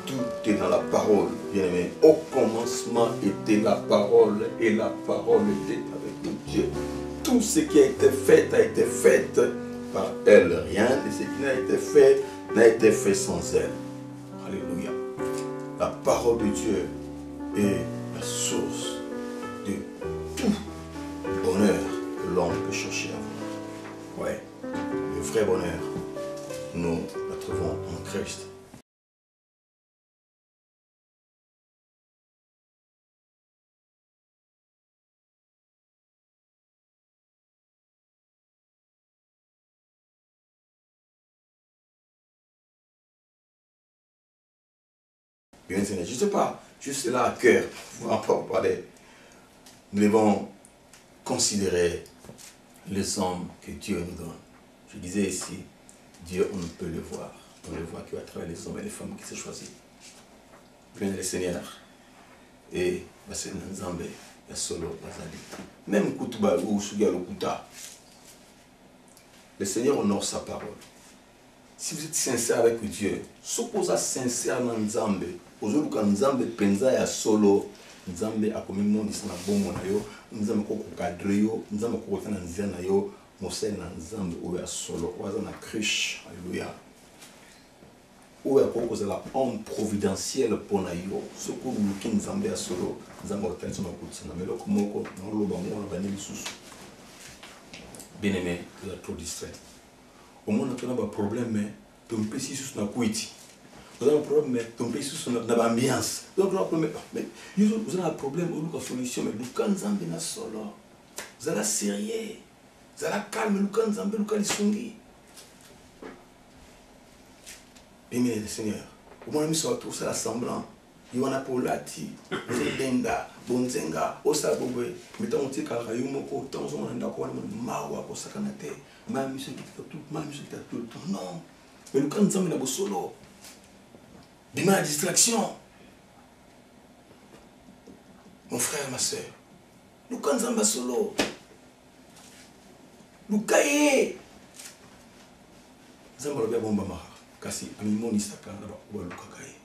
Tout est dans la parole, bien-aimé. Au commencement était la parole et la parole était avec Dieu. Tout ce qui a été fait par elle. Rien de ce qui n'a été fait sans elle. Alléluia. La parole de Dieu est la source de tout bonheur que l'homme peut chercher à avoir. Ouais. Bien, Seigneur, je ne sais pas, juste là à cœur, on va pas parler. Nous devons considérer les hommes que Dieu nous donne. Je disais ici, Dieu, on ne peut le voir. On le voit qu'à travers les hommes et les femmes qui se choisissent. Bien, le Seigneur. Et c'est Nzambe, la solo, Bazali. Même Kutuba ou Suga Lokuta. Le Seigneur honore sa parole. Si vous êtes sincère avec Dieu, supposez sincère dans Nzambe. Aujourd'hui, quand Nzambe penza ya solo, Nzambe a commis mon isna bon yo, Nzambe ko cadre yo, Nzambe ko tana nzana yo, mosel na Nzambe o ya solo, o za na krish, alléluia. Ou ya ko la homme providentiel pour na yo, ce que nous qui Nzambe ya solo, Nzambe o tana na kutsana, mais loko moko na lo ba mo na bani lisusu. Bien aimé, vous êtes trop distrait. Au moins, on a un problème, mais on peut essayer sur notre qualité. Vous avez un problème, mais on peut essayer sur notre ambiance. Vous avez un problème, mais vous avez un problème, vous avez une solution, mais quand vous avez un solo, vous avez sérieux, vous avez calme, vous avez un sungi. Bien, Seigneur, au moins, nous avons tous semblant. Il y a pour lati, benga, bonzenga, osabobwe, mettons tes carayumoko, tant on a d'accord, mawa, kosakanate, ma musique qui tout, ma musique qui tout le temps. Non, mais le quand nous sommes solo, bima distraction. Mon frère, ma soeur, nous quand nous sommes solo, nous caillez. Nous sommes bien bomba mara, kasi amimon isaka na ba lukakai.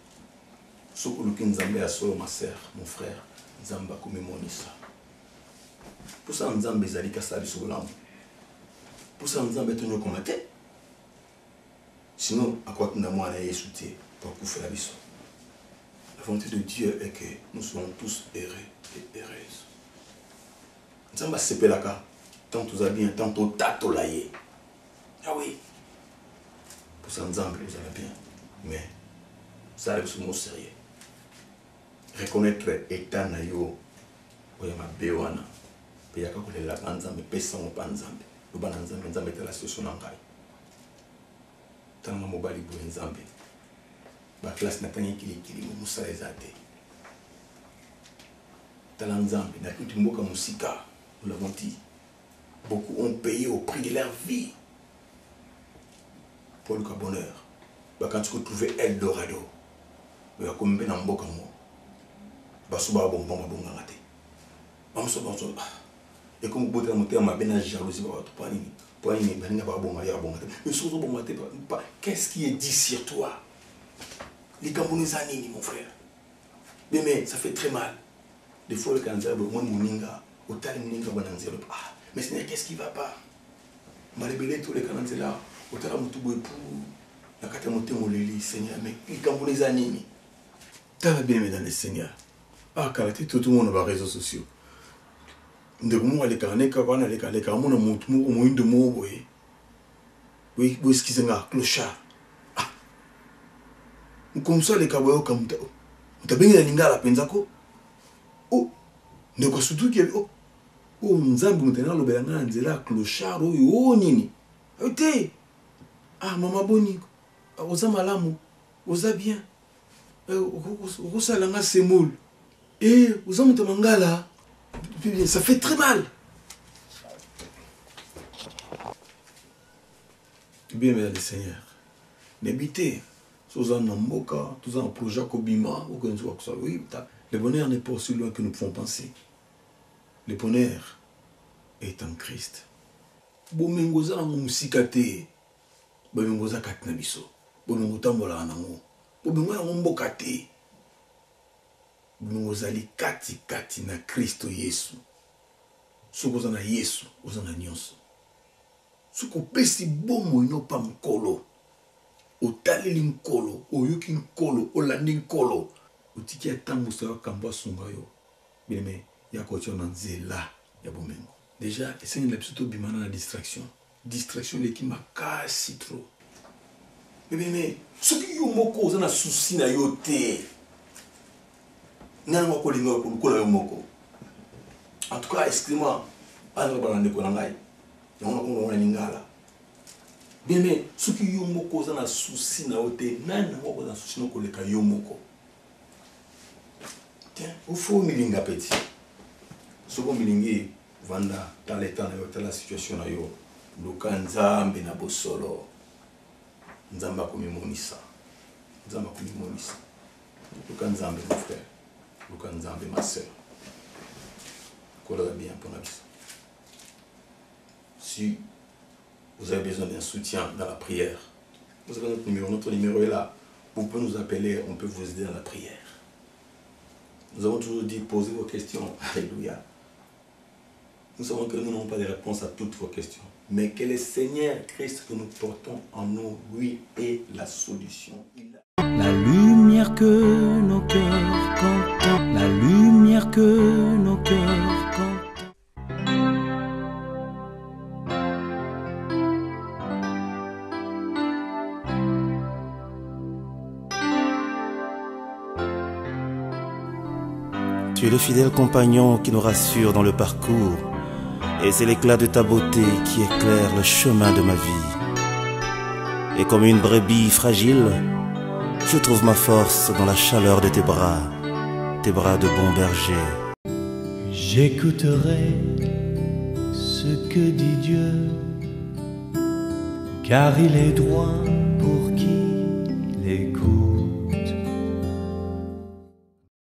Ce que nous Nzambe a solo, ma sœur, mon frère, Nzambe a commis mon issa. Pour ça, Nzambe zali kasali sur l'âme. Pour ça, Nzambe est tenu comme tête. Sinon, à quoi nous avons à soutenir pour couper la vie. La volonté de Dieu est que nous soyons tous heureux et heureuses. Nzambe a sepé la carte. Tantôt ça bien, tantôt tato laïe. Ah oui. Pour ça, Nzambe vous allez bien. Mais ça arrive sur mon sérieux. Reconnaître état na yo oyama bewana pe yaka kolela Nzambe pesa mo panzambe lobana Nzambe Nzambe tala situation na ngai tanga mobali bo Nzambe ba classe na tangi kili mo musala ezate tala Nzambe na kuti mboka musika nous l'avons dit beaucoup ont payé au prix de leur vie pour le bonheur ba quand tu trouver Eldorado ba kombe na mboka mo basuba bon ngate bamso et comme boté na moteur ma bena jalousie ba to pas ni bena ba bon ya bon ngate mais surtout bon ngate pas qu'est-ce qui est dit sur toi les Camerounais nini mon frère mais ça fait très mal des fois le cancer bon moninga au tal moninga bananzelo mais c'est qu'est-ce qui va pas malebele tous les canadiens là au tal mutu boy pour la kata monter mon lili Seigneur mais les Camerounais nini t'as bien mesdames les seigneurs. Ah, karaté, tout le monde va réseaux sociaux. De comment aller carnet, quand on a les carnets, quand on a mon tour, au moins de mots, oui. Oui, oui, ce qui s'est un clochard. Ah, comme ça, les caboyaux, comme tu as bien la la penzako. Oh, ne quoi surtout qu'il y a oh, Nzambe maintenant le belanga nzela clochard, oh, nini. Ah, maman boni, osa malamu, osa bien. Osa langa semoule. Et vous avez mangala, ça fait très mal. Bien, mesdames et seigneurs, n'habitez, vous avez un moka, vous avez un projet Kobima, oui, le bonheur n'est pas aussi loin que nous pouvons penser. Le bonheur est en Christ. Bomengoza musikate, bomengoza katnabiso, bomengotambola nango, bomengoza mbokate. Nous allons kati na Christo Yesu. Ce que vous avez Yesu, vous avez nyonso. Ce que pesi bomo ino pa mkolo. O taleli mkolo, o yuki mkolo, o landi mkolo. O tiki ya tambu sawa kamba sunga yo. Bien ya kocho na nzela ya bomengo. Déjà, essayez de plutôt bimana na distraction. Distraction de qui m'a kasi trop. Mais ce qui yo moko za na souci na yo te. En tout cas, excusez-moi, bien, mais ceux qui ont un souci na ote, nan souci no koleka yomoko. Tiens, il faut milinga petit. Ce qu'on milingi, vanda, dans l'état, dans la situation, luka nzambe na bosolo. Nzamba kumimonisa. Nzamba kumimonisa. Luka nzambe, mon frère. Luka nzambe, ma soeur. Quoi bien pour la vie. Si vous avez besoin d'un soutien dans la prière, vous avez notre numéro est là. Vous pouvez nous appeler, on peut vous aider dans la prière. Nous avons toujours dit, posez vos questions. Alléluia. Nous savons que nous n'avons pas de réponse à toutes vos questions. Mais que le Seigneur Christ que nous portons en nous, lui, est la solution. La lumière que nos cœurs contemplent, la lumière que nos cœurs contemplent. Tu es le fidèle compagnon qui nous rassure dans le parcours, et c'est l'éclat de ta beauté qui éclaire le chemin de ma vie. Et comme une brebis fragile, je trouve ma force dans la chaleur de tes bras de bon berger. J'écouterai ce que dit Dieu, car il est droit